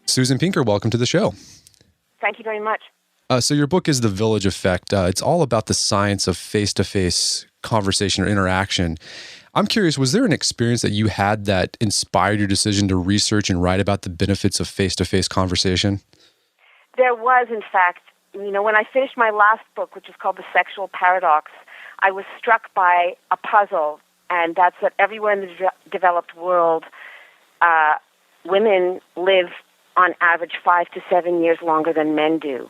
Susan Pinker, welcome to the show. Thank you very much. So your book is The Village Effect. It's all about the science of face-to-face conversation or interaction. I'm curious, was there an experience that you had that inspired your decision to research and write about the benefits of face-to-face conversation? There was, in fact. When I finished my last book, which is called The Sexual Paradox, I was struck by a puzzle, and that's that everywhere in the developed world, women live on average 5 to 7 years longer than men do.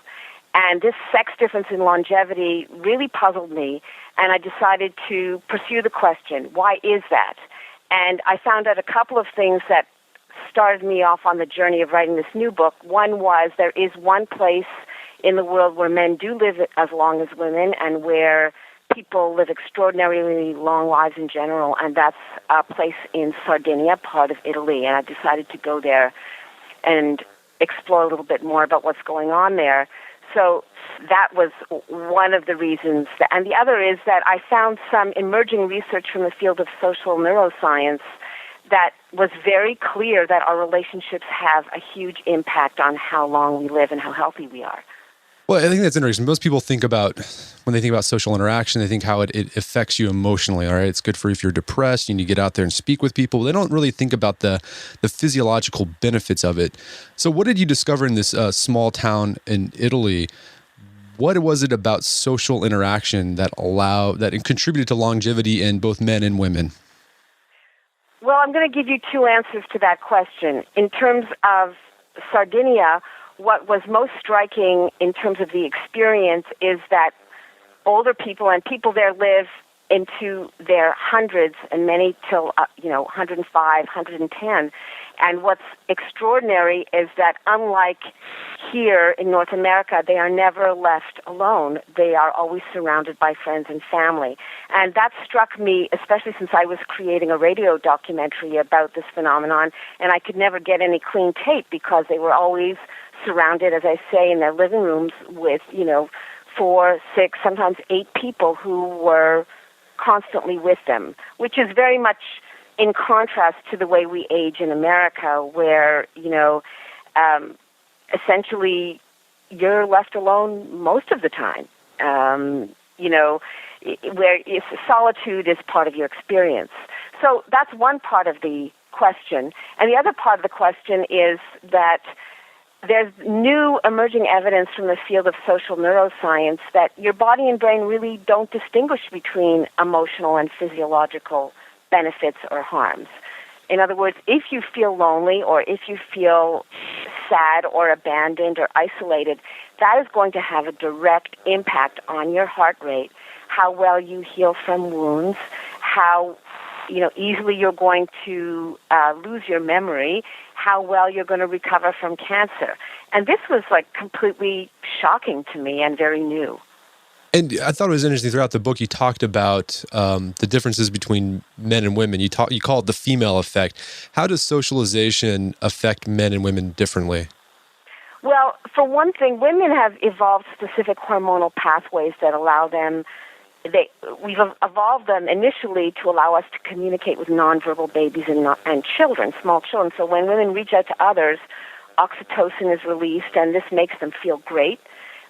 And this sex difference in longevity really puzzled me, and I decided to pursue the question, why is that? And I found out a couple of things that started me off on the journey of writing this new book. One was there is one place in the world where men do live as long as women and where people live extraordinarily long lives in general, and that's a place in Sardinia, part of Italy. And I decided to go there and explore a little bit more about what's going on there. So that was one of the reasons. And the other is that I found some emerging research from the field of social neuroscience that was very clear that our relationships have a huge impact on how long we live and how healthy we are. Well, I think that's interesting. Most people think about, when they think about social interaction, they think how it affects you emotionally, all right? It's good for if you're depressed, you need to get out there and speak with people. They don't really think about the physiological benefits of it. So what did you discover in this small town in Italy? What was it about social interaction that contributed to longevity in both men and women? Well, I'm going to give you two answers to that question. In terms of Sardinia, what was most striking in terms of the experience is that older people and people there live into their hundreds and many till 105, 110. And what's extraordinary is that unlike here in North America, they are never left alone. They are always surrounded by friends and family. And that struck me, especially since I was creating a radio documentary about this phenomenon, and I could never get any clean tape because they were always surrounded, as I say, in their living rooms with, 4, 6, sometimes 8 people who were constantly with them, which is very much in contrast to the way we age in America, where, essentially you're left alone most of the time, where solitude is part of your experience. So that's one part of the question. And the other part of the question is that there's new emerging evidence from the field of social neuroscience that your body and brain really don't distinguish between emotional and physiological benefits or harms. In other words, if you feel lonely or if you feel sad or abandoned or isolated, that is going to have a direct impact on your heart rate, how well you heal from wounds, how easily you're going to lose your memory, how well you're going to recover from cancer. And this was completely shocking to me and very new. And I thought it was interesting throughout the book, you talked about the differences between men and women. You call it the female effect. How does socialization affect men and women differently? Well, for one thing, women have evolved specific hormonal pathways that allow them. We've evolved them initially to allow us to communicate with nonverbal babies and children, small children. So when women reach out to others, oxytocin is released, and this makes them feel great,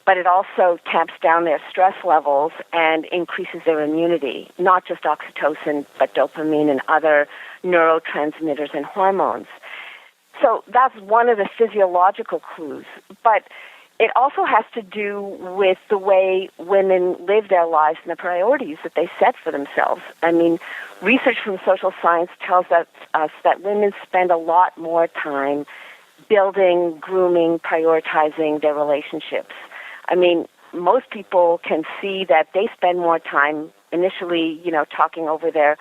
but it also tamps down their stress levels and increases their immunity, not just oxytocin, but dopamine and other neurotransmitters and hormones. So that's one of the physiological clues. But it also has to do with the way women live their lives and the priorities that they set for themselves. I mean, research from social science tells us that women spend a lot more time building, grooming, prioritizing their relationships. I mean, most people can see that they spend more time initially, talking over their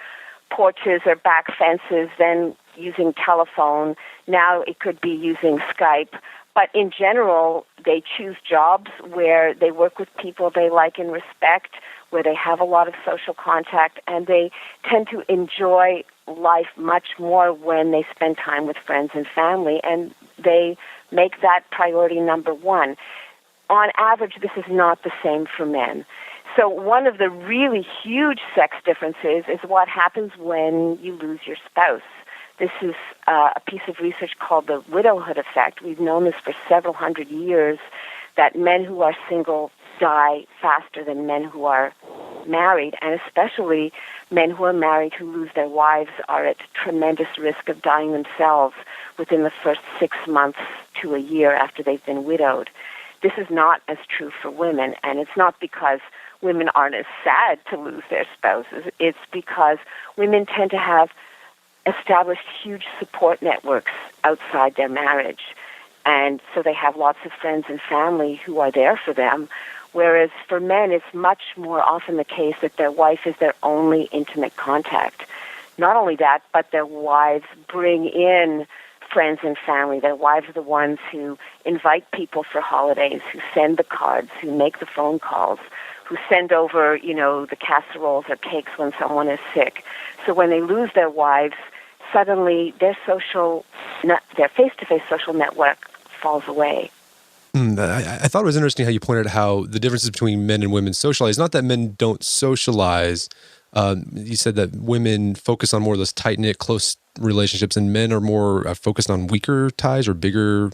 porches or back fences than using telephone. Now it could be using Skype. But in general, they choose jobs where they work with people they like and respect, where they have a lot of social contact, and they tend to enjoy life much more when they spend time with friends and family, and they make that priority number one. On average, this is not the same for men. So one of the really huge sex differences is what happens when you lose your spouse. This is a piece of research called the widowhood effect. We've known this for several hundred years, that men who are single die faster than men who are married, and especially men who are married who lose their wives are at tremendous risk of dying themselves within the first 6 months to a year after they've been widowed. This is not as true for women, and it's not because women aren't as sad to lose their spouses. It's because women tend to have established huge support networks outside their marriage, and so they have lots of friends and family who are there for them, whereas for men it's much more often the case that their wife is their only intimate contact. Not only that, but their wives bring in friends and family. Their wives are the ones who invite people for holidays, who send the cards, who make the phone calls, who send over, the casseroles or cakes when someone is sick. So when they lose their wives, suddenly their face-to-face social network falls away. I thought it was interesting how you pointed out how the differences between men and women socialize. Not that men don't socialize. You said that women focus on more of those tight-knit, close relationships, and men are more focused on weaker ties or bigger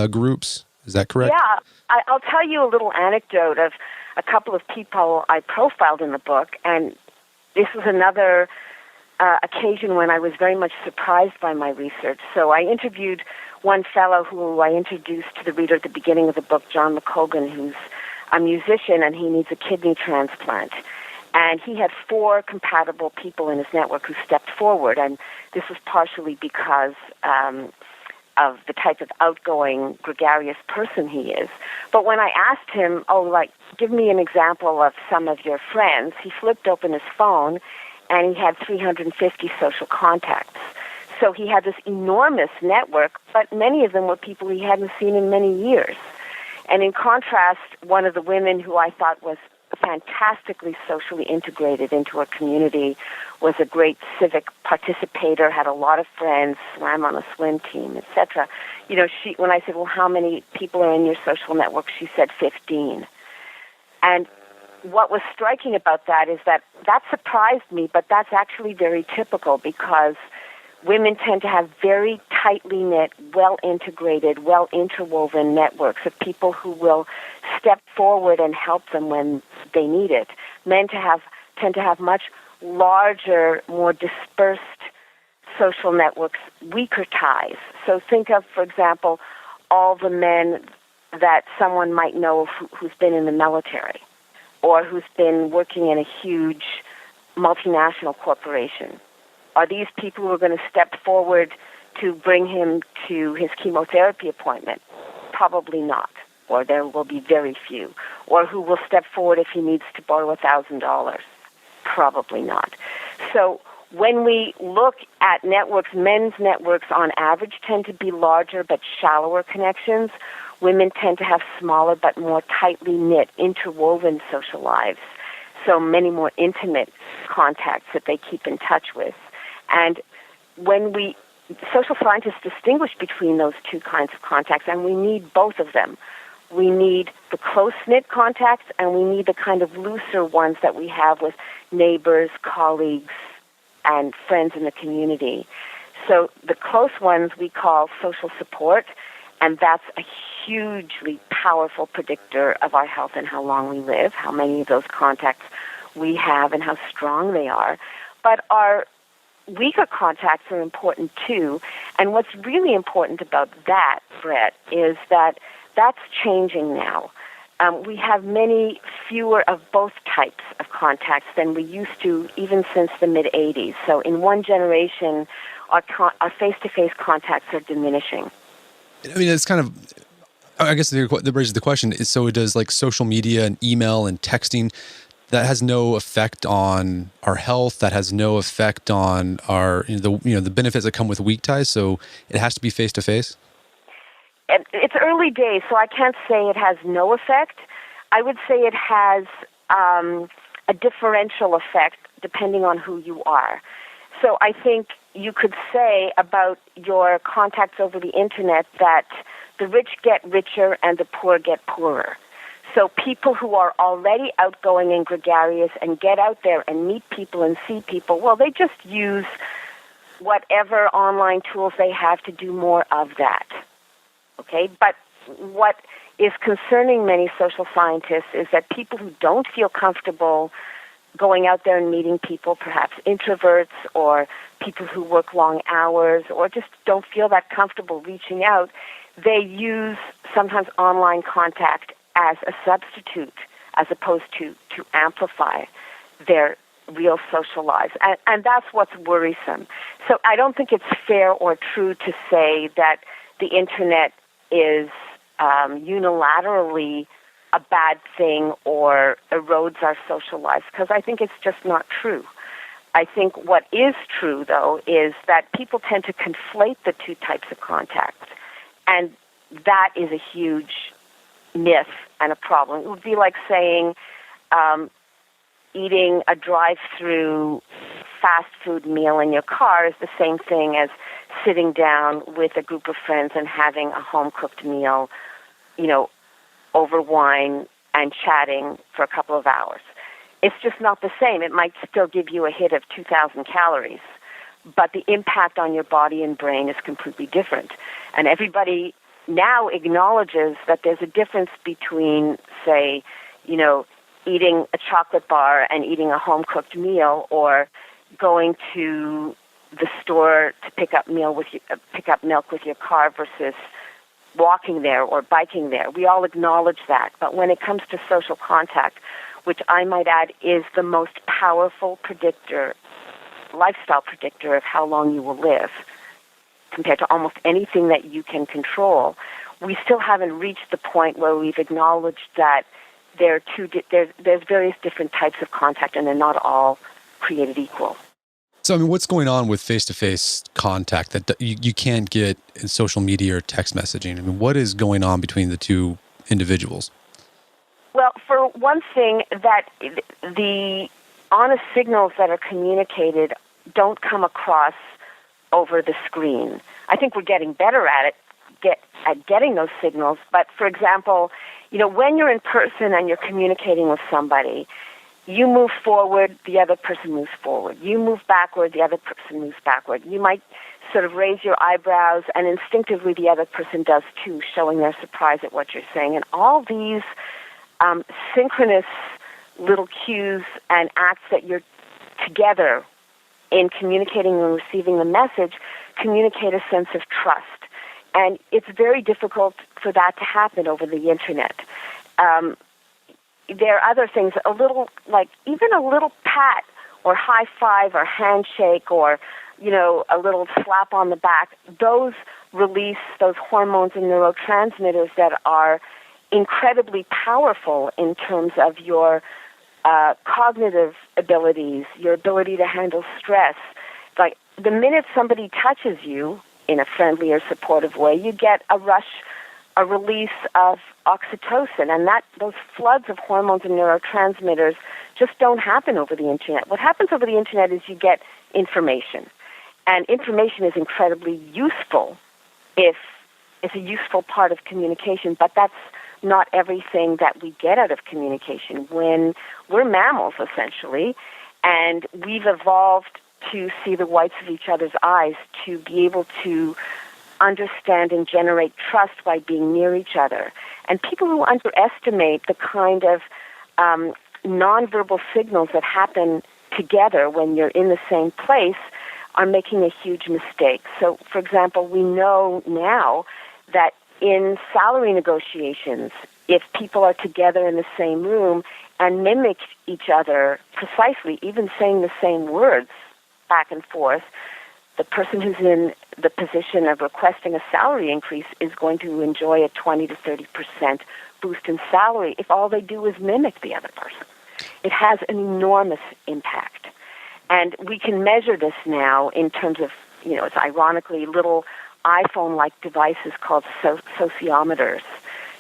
groups. Is that correct? Yeah. I'll tell you a little anecdote of a couple of people I profiled in the book, and this was another occasion when I was very much surprised by my research. So I interviewed one fellow who I introduced to the reader at the beginning of the book, John McCogan, who's a musician, and he needs a kidney transplant. And he had 4 compatible people in his network who stepped forward, and this was partially because of the type of outgoing, gregarious person he is. But when I asked him, give me an example of some of your friends, he flipped open his phone, and he had 350 social contacts. So he had this enormous network, but many of them were people he hadn't seen in many years. And in contrast, one of the women who I thought was fantastically socially integrated into her community, was a great civic participator, had a lot of friends, swam on a swim team, etc. When I said, well, how many people are in your social network, she said 15. And what was striking about that is that surprised me, but that's actually very typical because women tend to have very tightly knit, well-integrated, well-interwoven networks of people who will step forward and help them when they need it. Men tend to have much larger, more dispersed social networks, weaker ties. So think of, for example, all the men that someone might know who's been in the military or who's been working in a huge multinational corporation. Are these people who are going to step forward to bring him to his chemotherapy appointment? Probably not, or there will be very few. Or who will step forward if he needs to borrow $1,000? Probably not. So when we look at networks, men's networks on average tend to be larger but shallower connections. Women tend to have smaller but more tightly knit, interwoven social lives. So many more intimate contacts that they keep in touch with. And when social scientists distinguish between those 2 kinds of contacts, and we need both of them. We need the close-knit contacts, and we need the kind of looser ones that we have with neighbors, colleagues, and friends in the community. So the close ones we call social support, and that's a hugely powerful predictor of our health and how long we live, how many of those contacts we have and how strong they are. But our weaker contacts are important too, and what's really important about that, Brett, is that that's changing now. We have many fewer of both types of contacts than we used to even since the mid-'80s. So in one generation, our face-to-face contacts are diminishing. I mean, it's kind of, I guess that raises the question, so does like social media and email and texting, that has no effect on our health, that has no effect on our, the benefits that come with weak ties, so it has to be face-to-face? It's early days, so I can't say it has no effect. I would say it has a differential effect depending on who you are. So I think you could say about your contacts over the internet that the rich get richer and the poor get poorer. So people who are already outgoing and gregarious and get out there and meet people and see people, well, they just use whatever online tools they have to do more of that. Okay? But what is concerning many social scientists is that people who don't feel comfortable going out there and meeting people, perhaps introverts or people who work long hours or just don't feel that comfortable reaching out, they use sometimes online contact as a substitute as opposed to amplify their real social lives. And that's what's worrisome. So I don't think it's fair or true to say that the Internet is unilaterally a bad thing or erodes our social lives, because I think it's just not true. I think what is true, though, is that people tend to conflate the two types of contact, and that is a huge myth and a problem. It would be like saying eating a drive-through fast food meal in your car is the same thing as sitting down with a group of friends and having a home-cooked meal, over wine and chatting for a couple of hours. It's just not the same. It might still give you a hit of 2,000 calories, but the impact on your body and brain is completely different. And everybody now acknowledges that there's a difference between, say, eating a chocolate bar and eating a home-cooked meal, or going to the store to pick up milk with your car versus walking there or biking there. We all acknowledge that. But when it comes to social contact, which I might add is the most powerful lifestyle predictor of how long you will live, compared to almost anything that you can control, we still haven't reached the point where we've acknowledged that there's various different types of contact, and they're not all created equal. So, what's going on with face-to-face contact that you can't get in social media or text messaging? What is going on between the two individuals? Well, for one thing, that the honest signals that are communicated don't come across over the screen. I think we're getting better at getting those signals. But, for example, when you're in person and you're communicating with somebody, you move forward, the other person moves forward. You move backward, the other person moves backward. You might sort of raise your eyebrows, and instinctively the other person does too, showing their surprise at what you're saying. And all these synchronous little cues and acts that you're together in communicating and receiving the message communicate a sense of trust. And it's very difficult for that to happen over the Internet. There are other things, even a little pat or high five or handshake or, a little slap on the back, those release those hormones and neurotransmitters that are incredibly powerful in terms of your cognitive abilities, your ability to handle stress. Like the minute somebody touches you in a friendly or supportive way, you get a release of oxytocin, and those floods of hormones and neurotransmitters just don't happen over the Internet. What happens over the Internet is you get information, and information is incredibly useful if it's a useful part of communication, but that's not everything that we get out of communication. When we're mammals, essentially, and we've evolved to see the whites of each other's eyes, to be able to understand and generate trust by being near each other. And people who underestimate the kind of nonverbal signals that happen together when you're in the same place are making a huge mistake. So, for example, we know now that in salary negotiations, if people are together in the same room and mimic each other precisely, even saying the same words back and forth, the person who's in the position of requesting a salary increase is going to enjoy a 20 to 30% boost in salary if all they do is mimic the other person. It has an enormous impact. And we can measure this now in terms of, it's ironically little iPhone-like devices called sociometers.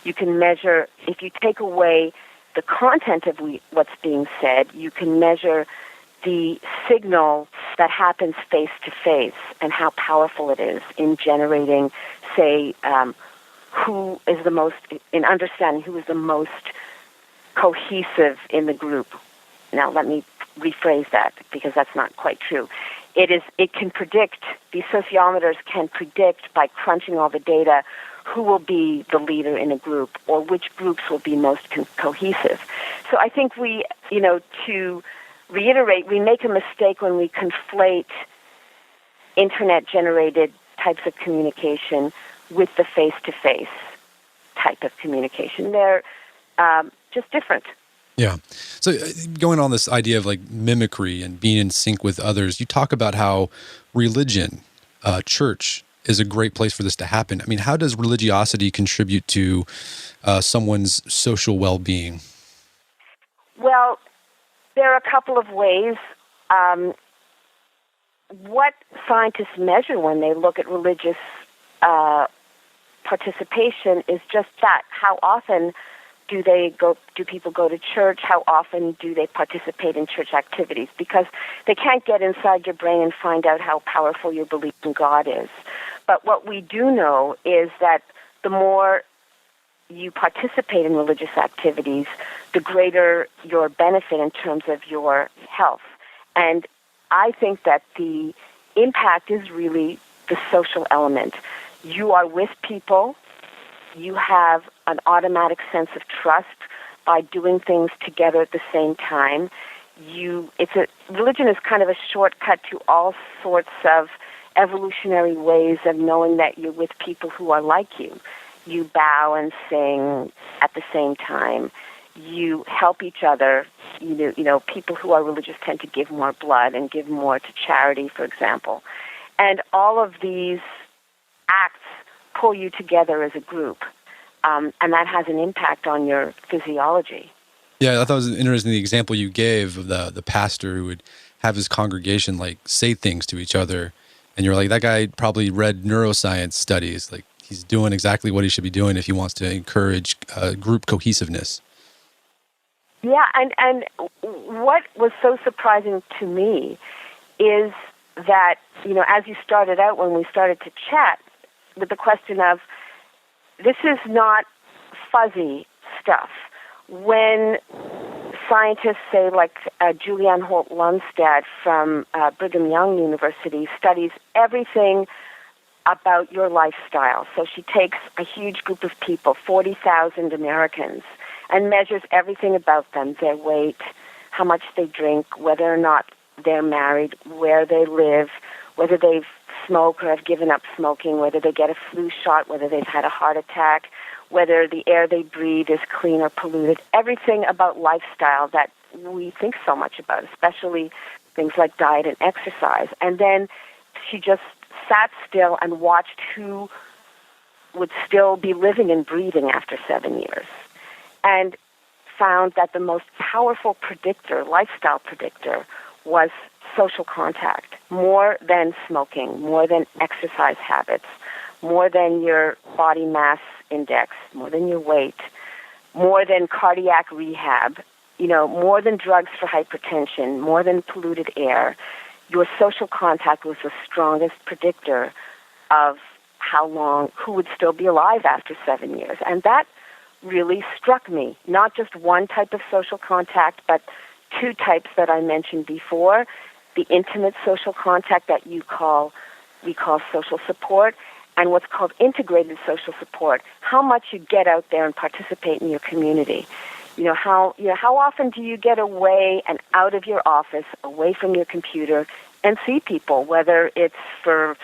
You can measure, if you take away the content of what's being said, you can measure the signal that happens face-to-face and how powerful it is in generating, say, in understanding who is the most cohesive in the group. Now, let me rephrase that because that's not quite true. it can predict, these sociometers can predict by crunching all the data who will be the leader in a group or which groups will be most cohesive. So I think to reiterate, we make a mistake when we conflate internet-generated types of communication with the face-to-face type of communication. They're just different. Yeah. So going on this idea of like mimicry and being in sync with others, you talk about how religion, church, is a great place for this to happen. I mean, how does religiosity contribute to someone's social well-being? Well, there are a couple of ways. What scientists measure when they look at religious participation is just that. How often do people go to church? How often do they participate in church activities? Because they can't get inside your brain and find out how powerful your belief in God is. But what we do know is that the more you participate in religious activities, the greater your benefit in terms of your health. And I think that the impact is really the social element. You are with people. You have an automatic sense of trust by doing things together at the same time. Religion is kind of a shortcut to all sorts of evolutionary ways of knowing that you're with people who are like you. You bow and sing at the same time. You help each other. People who are religious tend to give more blood and give more to charity, for example. And all of these acts pull you together as a group, and that has an impact on your physiology. Yeah, I thought it was interesting the example you gave of the pastor who would have his congregation like say things to each other, and you're like, that guy probably read neuroscience studies. Like, he's doing exactly what he should be doing if he wants to encourage group cohesiveness. Yeah, and what was so surprising to me is that, as you started out when we started to chat, with the question of, this is not fuzzy stuff. When scientists say, like Julianne Holt-Lunstad from Brigham Young University studies everything about your lifestyle. So she takes a huge group of people, 40,000 Americans, and measures everything about them, their weight, how much they drink, whether or not they're married, where they live, whether they've smoked or have given up smoking, whether they get a flu shot, whether they've had a heart attack, whether the air they breathe is clean or polluted, everything about lifestyle that we think so much about, especially things like diet and exercise. And then she just sat still and watched who would still be living and breathing after 7 years, and found that the most powerful predictor, lifestyle predictor, was social contact, more than smoking, more than exercise habits, more than your body mass index, more than your weight, more than cardiac rehab, more than drugs for hypertension, more than polluted air. Your social contact was the strongest predictor of who would still be alive after 7 years. And that really struck me, not just one type of social contact, but two types that I mentioned before, the intimate social contact that we call social support, and what's called integrated social support, how much you get out there and participate in your community. How often do you get away and out of your office, away from your computer, and see people, whether it's for,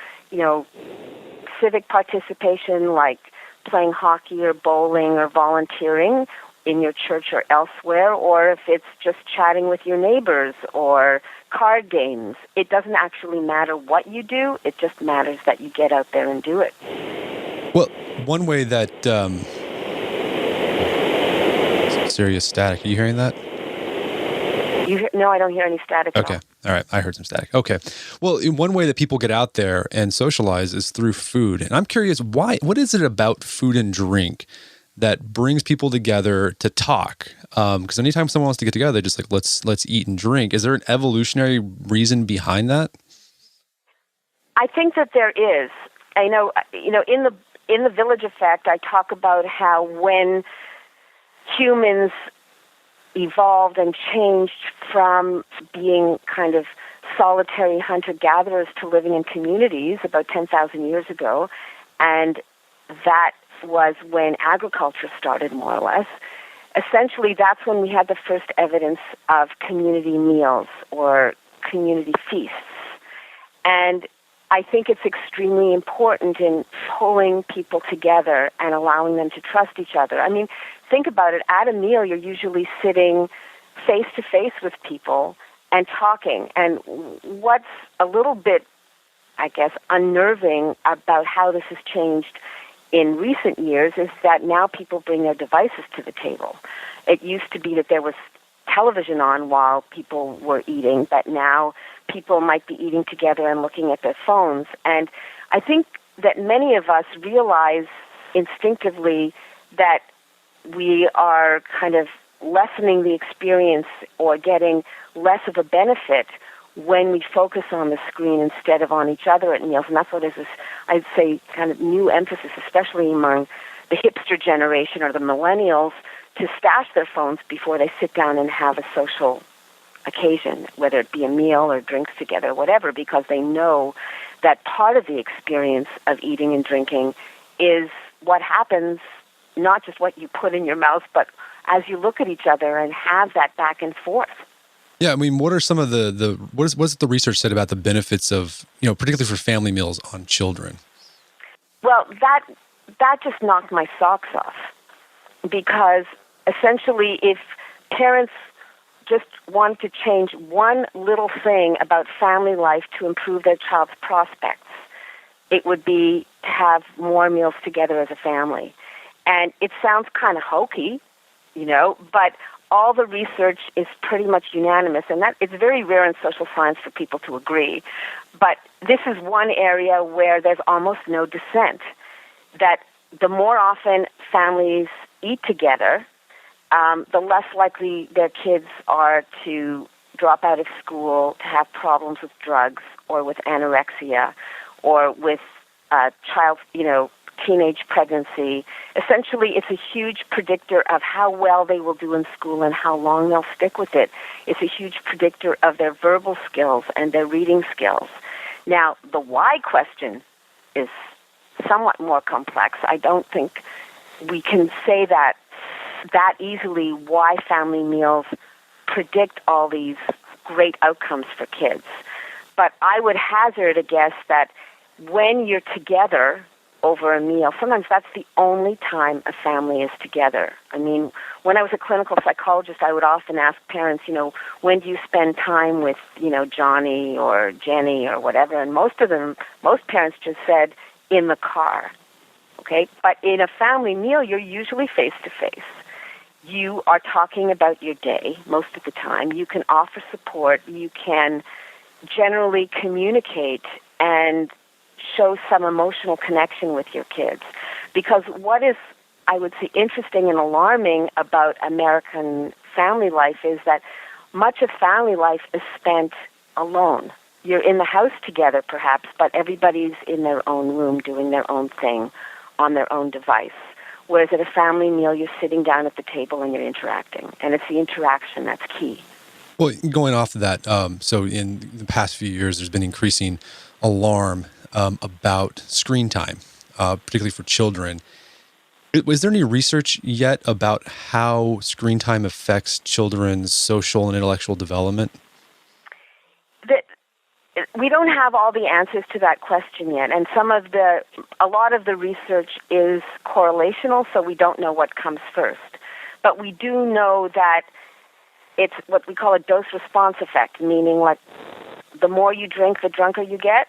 civic participation like playing hockey or bowling or volunteering in your church or elsewhere, or if it's just chatting with your neighbors or card games. It doesn't actually matter what you do. It just matters that you get out there and do it. Well, one way that serious static. Are you hearing that? No, I don't hear any static at all right. I heard some static. Okay. Well, one way that people get out there and socialize is through food. And I'm curious, what is it about food and drink that brings people together to talk? Because anytime someone wants to get together, they're just like, let's eat and drink. Is there an evolutionary reason behind that? I think that there is. I know, in the Village Effect, I talk about how when humans evolved and changed from being kind of solitary hunter-gatherers to living in communities about 10,000 years ago, and that was when agriculture started, more or less. Essentially, that's when we had the first evidence of community meals or community feasts. And I think it's extremely important in pulling people together and allowing them to trust each other. I mean, think about it. At a meal, you're usually sitting face-to-face with people and talking. And what's a little bit, I guess, unnerving about how this has changed in recent years is that now people bring their devices to the table. It used to be that there was television on while people were eating, but now people might be eating together and looking at their phones. And I think that many of us realize instinctively that we are kind of lessening the experience or getting less of a benefit when we focus on the screen instead of on each other at meals. And that's what is this, I'd say, kind of new emphasis, especially among the hipster generation or the millennials, to stash their phones before they sit down and have a social occasion, whether it be a meal or drinks together, whatever, because they know that part of the experience of eating and drinking is what happens, not just what you put in your mouth, but as you look at each other and have that back and forth. Yeah, I mean, what are some of what's the research said about the benefits of, particularly for family meals on children? Well, that just knocked my socks off, because essentially if parents just want to change one little thing about family life to improve their child's prospects, it would be to have more meals together as a family. And it sounds kind of hokey, but all the research is pretty much unanimous, and that it's very rare in social science for people to agree. But this is one area where there's almost no dissent, that the more often families eat together, the less likely their kids are to drop out of school, to have problems with drugs or with anorexia or with teenage pregnancy. Essentially, it's a huge predictor of how well they will do in school and how long they'll stick with it. It's a huge predictor of their verbal skills and their reading skills. Now, the why question is somewhat more complex. I don't think we can say that easily why family meals predict all these great outcomes for kids. But I would hazard a guess that when you're together over a meal, sometimes that's the only time a family is together. I mean, when I was a clinical psychologist, I would often ask parents, when do you spend time with, Johnny or Jenny or whatever? And most parents just said, in the car. Okay? But in a family meal, you're usually face-to-face. You are talking about your day most of the time. You can offer support. You can generally communicate and show some emotional connection with your kids. Because what is, I would say, interesting and alarming about American family life is that much of family life is spent alone. You're in the house together, perhaps, but everybody's in their own room doing their own thing on their own device. Whereas at a family meal, you're sitting down at the table and you're interacting. And it's the interaction that's key. Well, going off of that, so in the past few years, there's been increasing alarm about screen time, particularly for children. Was there any research yet about how screen time affects children's social and intellectual development? We don't have all the answers to that question yet, and a lot of the research is correlational, so we don't know what comes first. But we do know that it's what we call a dose-response effect, meaning like the more you drink, the drunker you get.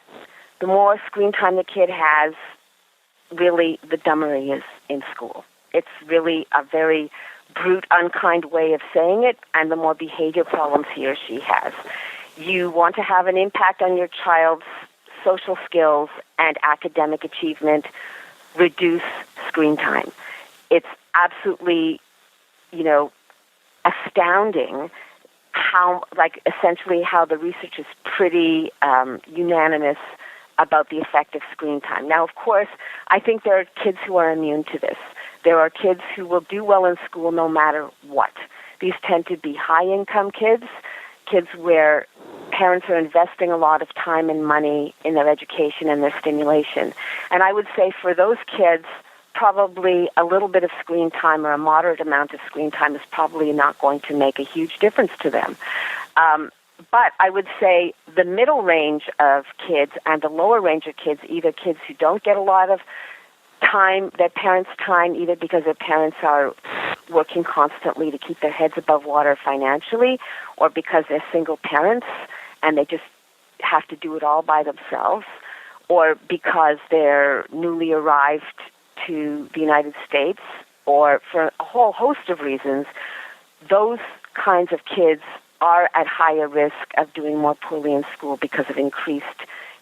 The more screen time the kid has, really, the dumber he is in school. It's really a very brute, unkind way of saying it, and the more behavior problems he or she has. You want to have an impact on your child's social skills and academic achievement, reduce screen time. It's absolutely, astounding essentially how the research is pretty unanimous about the effect of screen time. Now, of course, I think there are kids who are immune to this. There are kids who will do well in school no matter what. These tend to be high-income kids where parents are investing a lot of time and money in their education and their stimulation. And I would say for those kids, probably a little bit of screen time or a moderate amount of screen time is probably not going to make a huge difference to them. But I would say the middle range of kids and the lower range of kids, either kids who don't get a lot of time, their parents' time, either because their parents are working constantly to keep their heads above water financially, or because they're single parents and they just have to do it all by themselves, or because they're newly arrived to the United States, or for a whole host of reasons, those kinds of kids are at higher risk of doing more poorly in school because of increased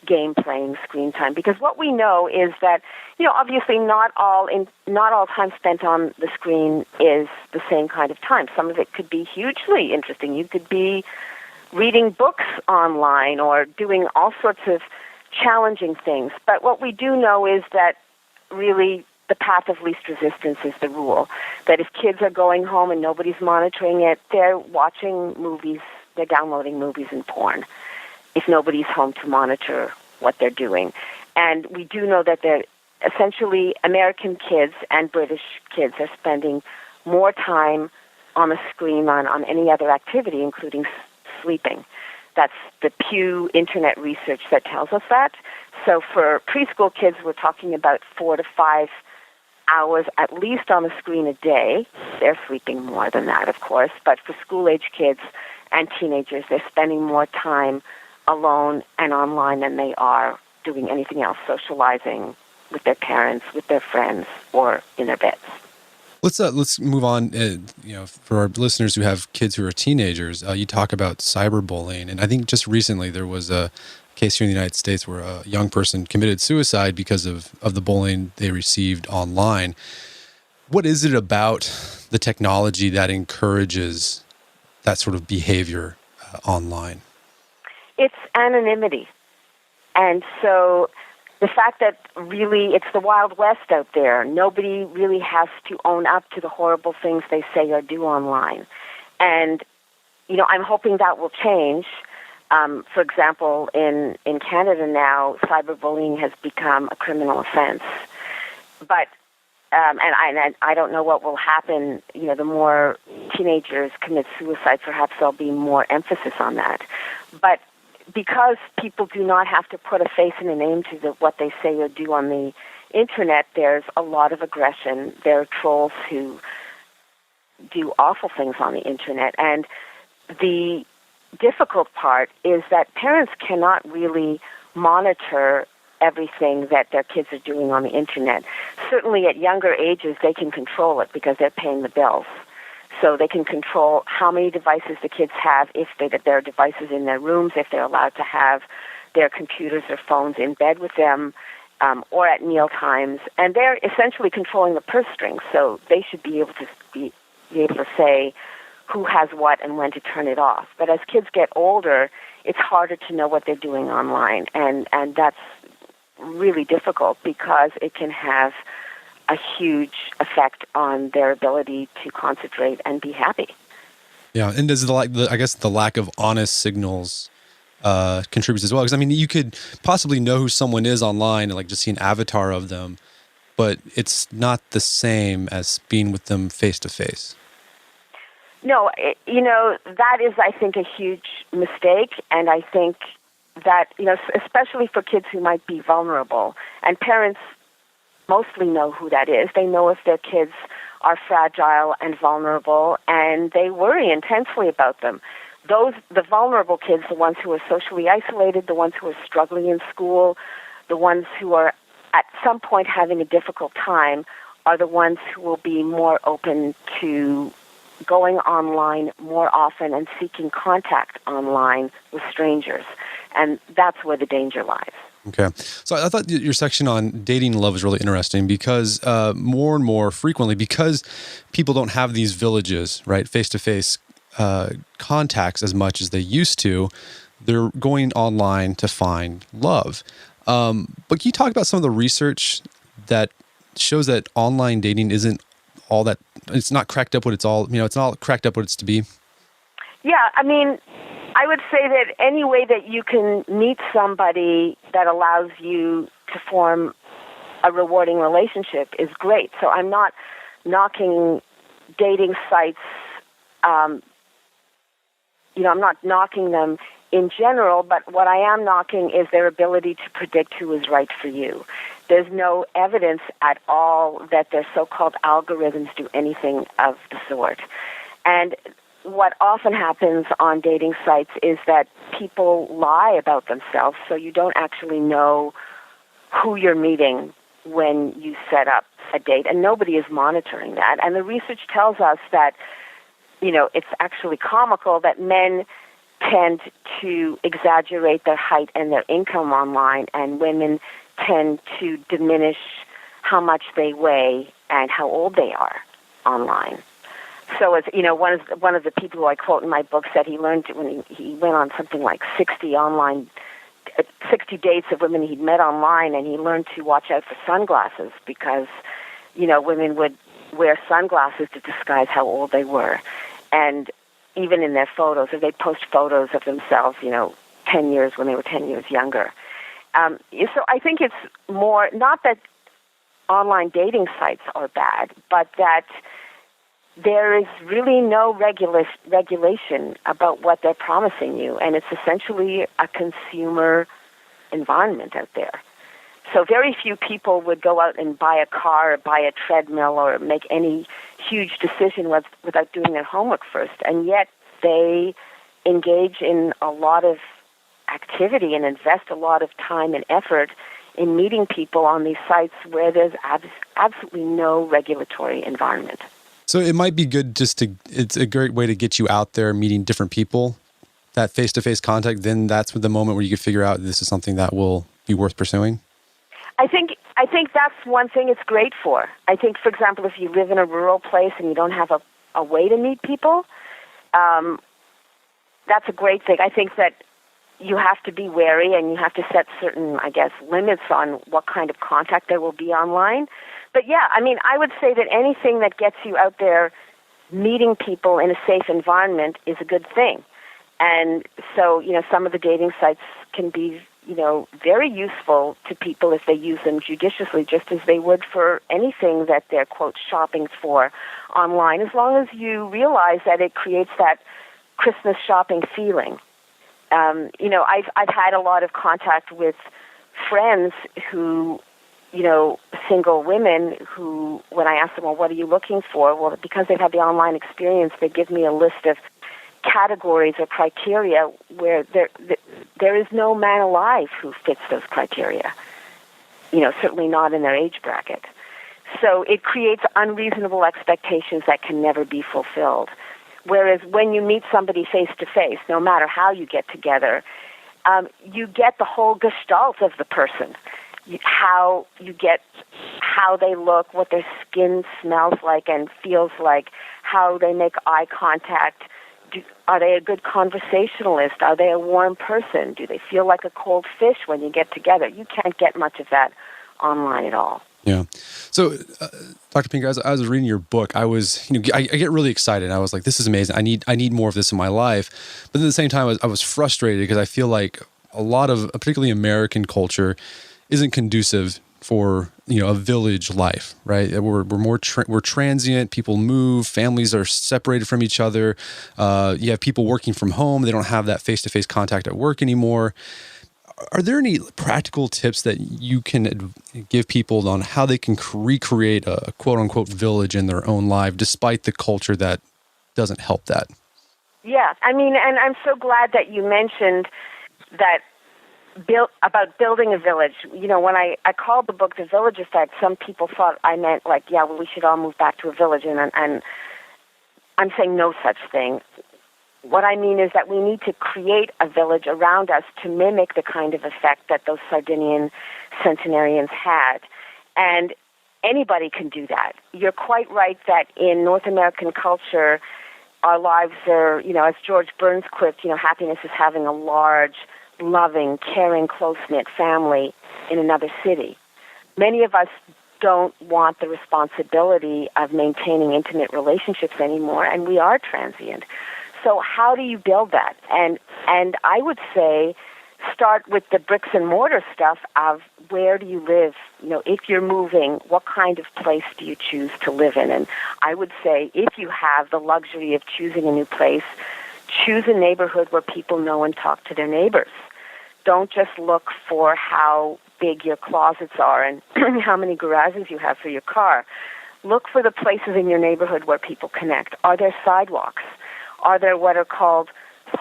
game playing, screen time. Because what we know is that, obviously not all time spent on the screen is the same kind of time. Some of it could be hugely interesting. You could be reading books online or doing all sorts of challenging things. But what we do know is that really the path of least resistance is the rule. That if kids are going home and nobody's monitoring it, they're watching movies, they're downloading movies and porn, if nobody's home to monitor what they're doing. And we do know that they're essentially American kids and British kids are spending more time on the screen on any other activity, including sleeping. That's the Pew Internet research that tells us that. So for preschool kids, we're talking about 4 to 5 hours at least on the screen a day. They're sleeping more than that, of course. But for school-age kids and teenagers, they're spending more time alone and online than they are doing anything else, socializing with their parents, with their friends, or in their beds. Let's move on. For our listeners who have kids who are teenagers, you talk about cyberbullying, and I think just recently there was a case here in the United States where a young person committed suicide because of the bullying they received online. What is it about the technology that encourages that sort of behavior online? It's anonymity. And so the fact that really it's the Wild West out there, nobody really has to own up to the horrible things they say or do online. And, I'm hoping that will change. For example, in Canada now, cyberbullying has become a criminal offense. But and I don't know what will happen. The more teenagers commit suicide, perhaps there'll be more emphasis on that. But because people do not have to put a face and a name to what they say or do on the internet, there's a lot of aggression. There are trolls who do awful things on the internet. And the difficult part is that parents cannot really monitor everything that their kids are doing on the internet. Certainly at younger ages, they can control it because they're paying the bills. So they can control how many devices the kids have, if there are devices in their rooms, if they're allowed to have their computers or phones in bed with them, or at meal times. And they're essentially controlling the purse strings, so they should be able to say who has what and when to turn it off. But as kids get older, it's harder to know what they're doing online, and that's really difficult because it can have a huge effect on their ability to concentrate and be happy. Yeah, and does the lack of honest signals contributes as well? Because you could possibly know who someone is online and just see an avatar of them, but it's not the same as being with them face to face. No, that is, I think, a huge mistake, and I think that, especially for kids who might be vulnerable, and parents mostly know who that is. They know if their kids are fragile and vulnerable, and they worry intensely about them. The vulnerable kids, the ones who are socially isolated, the ones who are struggling in school, the ones who are at some point having a difficult time, are the ones who will be more open to going online more often and seeking contact online with strangers. And that's where the danger lies. Okay. So I thought your section on dating love was really interesting because more and more frequently, because people don't have these villages, right, face-to-face contacts as much as they used to, they're going online to find love. But can you talk about some of the research that shows that online dating isn't all that, it's not cracked up what it's all, it's not cracked up what it's to be? Yeah, I would say that any way that you can meet somebody that allows you to form a rewarding relationship is great. So I'm not knocking dating sites, I'm not knocking them in general, but what I am knocking is their ability to predict who is right for you. There's no evidence at all that their so-called algorithms do anything of the sort. And what often happens on dating sites is that people lie about themselves, so you don't actually know who you're meeting when you set up a date, and nobody is monitoring that. And the research tells us that, it's actually comical that men tend to exaggerate their height and their income online, and women tend to diminish how much they weigh and how old they are online. So, as one of the people who I quote in my book said he learned when he went on something like 60 dates of women he'd met online, and he learned to watch out for sunglasses because, women would wear sunglasses to disguise how old they were. And even in their photos, or they'd post photos of themselves, 10 years when they were 10 years younger. So I think it's more, not that online dating sites are bad, but that there is really no regulation about what they're promising you, and it's essentially a consumer environment out there. So very few people would go out and buy a car or buy a treadmill or make any huge decision without doing their homework first, and yet they engage in a lot of activity and invest a lot of time and effort in meeting people on these sites where there's absolutely no regulatory environment. So it might be good it's a great way to get you out there meeting different people, that face-to-face contact, then that's the moment where you could figure out this is something that will be worth pursuing? I think that's one thing it's great for. I think, for example, if you live in a rural place and you don't have a way to meet people, that's a great thing. I think that you have to be wary and you have to set certain, limits on what kind of contact there will be online. But yeah, I would say that anything that gets you out there meeting people in a safe environment is a good thing. And so, some of the dating sites can be, very useful to people if they use them judiciously, just as they would for anything that they're, quote, shopping for online, as long as you realize that it creates that Christmas shopping feeling. I've had a lot of contact with friends who, single women who, when I ask them, well, what are you looking for? Well, because they've had the online experience, they give me a list of categories or criteria where there is no man alive who fits those criteria, certainly not in their age bracket. So it creates unreasonable expectations that can never be fulfilled. Whereas when you meet somebody face-to-face, no matter how you get together, you get the whole gestalt of the person. How they look, what their skin smells like and feels like, how they make eye contact. Are they a good conversationalist? Are they a warm person? Do they feel like a cold fish when you get together? You can't get much of that online at all. Yeah. So, Dr. Pink, as I was reading your book, I was, I get really excited. I was like, this is amazing. I need more of this in my life. But at the same time, I was frustrated because I feel like a lot of, particularly American culture, isn't conducive for, a village life, right? We're transient. People move. Families are separated from each other. You have people working from home. They don't have that face-to-face contact at work anymore. Are there any practical tips that you can give people on how they can recreate a quote-unquote village in their own life, despite the culture that doesn't help that? Yeah, and I'm so glad that you mentioned that about building a village. When I called the book The Village Effect, some people thought I meant we should all move back to a village, and I'm saying no such thing. What I mean is that we need to create a village around us to mimic the kind of effect that those Sardinian centenarians had. And anybody can do that. You're quite right that in North American culture, our lives are, as George Burns quipped, happiness is having a large, loving, caring, close-knit family in another city. Many of us don't want the responsibility of maintaining intimate relationships anymore, and we are transient. So how do you build that? And I would say start with the bricks and mortar stuff of where do you live? If you're moving, what kind of place do you choose to live in? And I would say if you have the luxury of choosing a new place, choose a neighborhood where people know and talk to their neighbors. Don't just look for how big your closets are and how many garages you have for your car. Look for the places in your neighborhood where people connect. Are there sidewalks? Are there what are called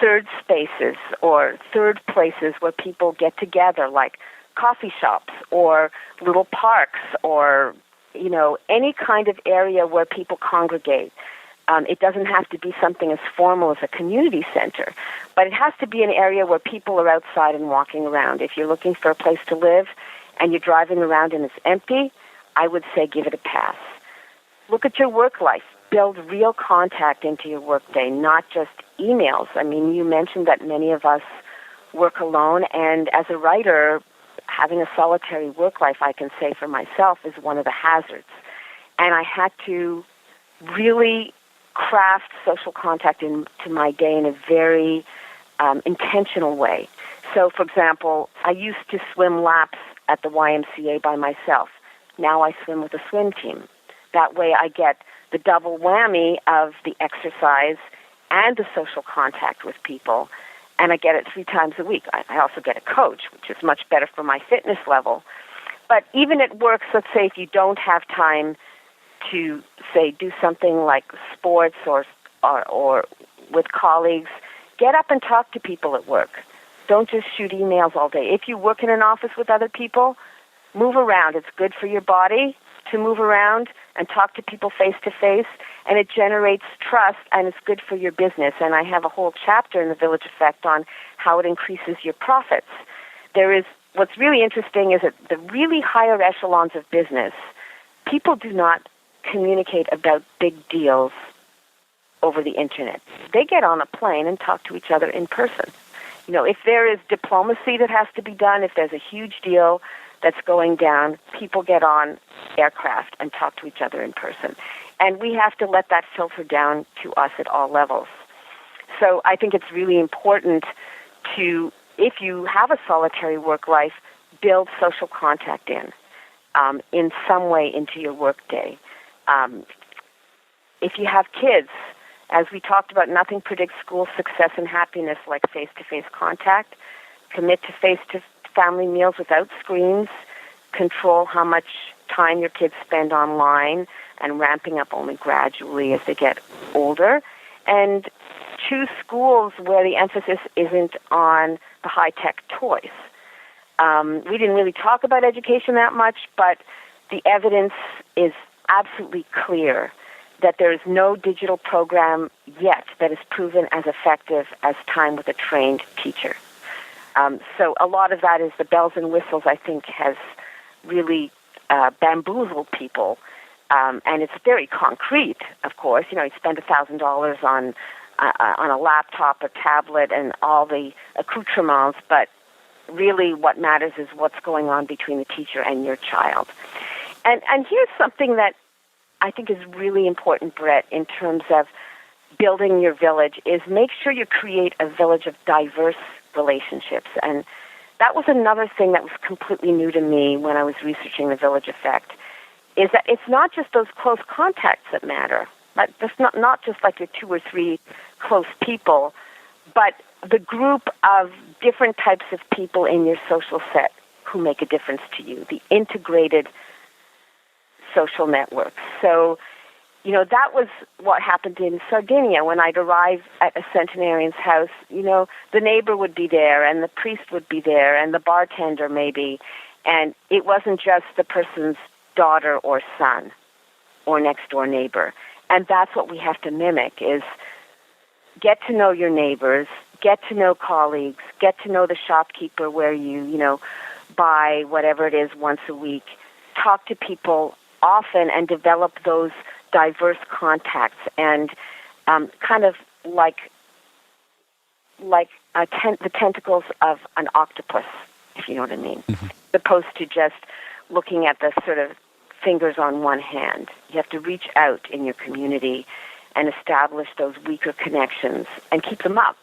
third spaces or third places where people get together, like coffee shops or little parks or, any kind of area where people congregate? It doesn't have to be something as formal as a community center, but it has to be an area where people are outside and walking around. If you're looking for a place to live and you're driving around and it's empty, I would say give it a pass. Look at your work life. Build real contact into your workday, not just emails. I mean, you mentioned that many of us work alone, and as a writer, having a solitary work life, I can say for myself, is one of the hazards. And I had to really craft social contact into my day in a very intentional way. So, for example, I used to swim laps at the YMCA by myself. Now I swim with a swim team. That way I get the double whammy of the exercise and the social contact with people, and I get it 3 times a week. I also get a coach, which is much better for my fitness level. But even at work, let's say if you don't have time to, say, do something like sports or with colleagues, get up and talk to people at work. Don't just shoot emails all day. If you work in an office with other people, move around. It's good for your body to move around and talk to people face to face, and it generates trust, and it's good for your business. And I have a whole chapter in The Village Effect on how it increases your profits. What's really interesting is that the really higher echelons of business, people do not communicate about big deals over the internet. They get on a plane and talk to each other in person. If there is diplomacy that has to be done, if there's a huge deal that's going down, people get on aircraft and talk to each other in person. And we have to let that filter down to us at all levels. So I think it's really important to, if you have a solitary work life, build social contact in some way into your workday. If you have kids, as we talked about, nothing predicts school success and happiness like face-to-face contact. Commit to face-to-family meals without screens. Control how much time your kids spend online and ramping up only gradually as they get older. And choose schools where the emphasis isn't on the high-tech toys. We didn't really talk about education that much, but the evidence is absolutely clear that there is no digital program yet that is proven as effective as time with a trained teacher. So a lot of that is the bells and whistles, I think, has really bamboozled people. And it's very concrete, of course. You spend $1,000 on a laptop, a tablet, and all the accoutrements, but really what matters is what's going on between the teacher and your child. And here's something that I think is really important, Brett, in terms of building your village, is make sure you create a village of diverse relationships. And that was another thing that was completely new to me when I was researching the Village Effect, is that it's not just those close contacts that matter. That's not just like your 2 or 3 close people, but the group of different types of people in your social set who make a difference to you, the integrated social networks. So, that was what happened in Sardinia when I'd arrive at a centenarian's house. The neighbor would be there, and the priest would be there, and the bartender maybe. And it wasn't just the person's daughter or son or next-door neighbor. And that's what we have to mimic, is get to know your neighbors, get to know colleagues, get to know the shopkeeper where you buy whatever it is once a week. Talk to people often and develop those diverse contacts, and kind of like the tentacles of an octopus, if you know what I mean, as opposed to just looking at the sort of fingers on one hand. You have to reach out in your community and establish those weaker connections and keep them up.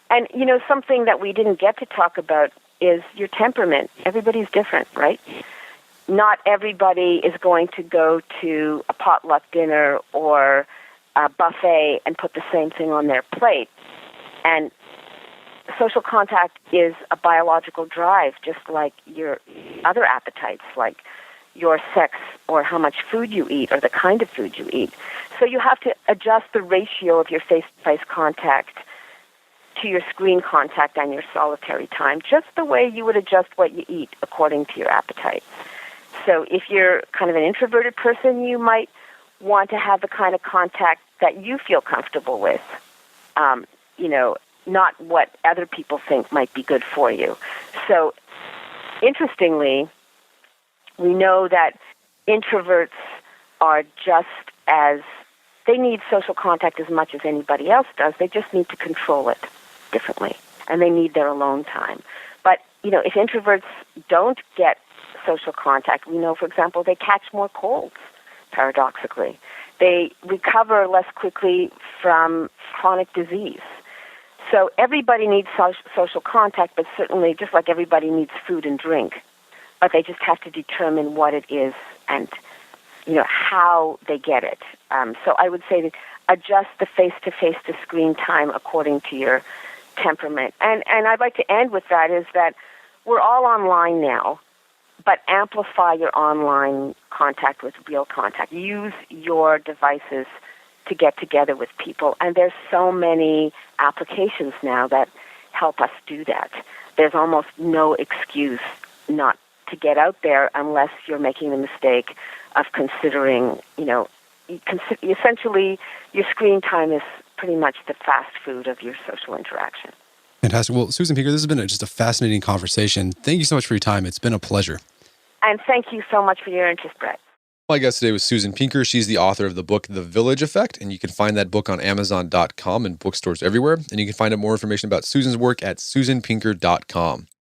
And, you know, something that we didn't get to talk about is your temperament. Everybody's different, right? Not everybody is going to go to a potluck dinner or a buffet and put the same thing on their plate. And social contact is a biological drive, just like your other appetites, like your sex or how much food you eat or the kind of food you eat. So you have to adjust the ratio of your face-to-face contact to your screen contact and your solitary time, just the way you would adjust what you eat according to your appetite. So if you're kind of an introverted person, you might want to have the kind of contact that you feel comfortable with, you know, not what other people think might be good for you. So interestingly, we know that introverts are just as, they need social contact as much as anybody else does. They just need to control it differently, and they need their alone time. But, you know, if introverts don't get social contact, we know, for example, they catch more colds, paradoxically. They recover less quickly from chronic disease. So everybody needs social contact, but certainly just like everybody needs food and drink. But they just have to determine what it is and, you know, how they get it. So I would say that adjust the face-to-face to screen time according to your temperament. And I'd like to end with that is that we're all online now, but amplify your online contact with real contact. Use your devices to get together with people. And there's so many applications now that help us do that. There's almost no excuse not to get out there unless you're making the mistake of considering, you know, essentially your screen time is pretty much the fast food of your social interaction. Fantastic. Well, Susan Pinker, this has been just a fascinating conversation. Thank you so much for your time. It's been a pleasure. And thank you so much for your interest, Brett. My guest today was Susan Pinker. She's the author of the book, The Village Effect, and you can find that book on Amazon.com and bookstores everywhere. And you can find out more information about Susan's work at susanpinker.com.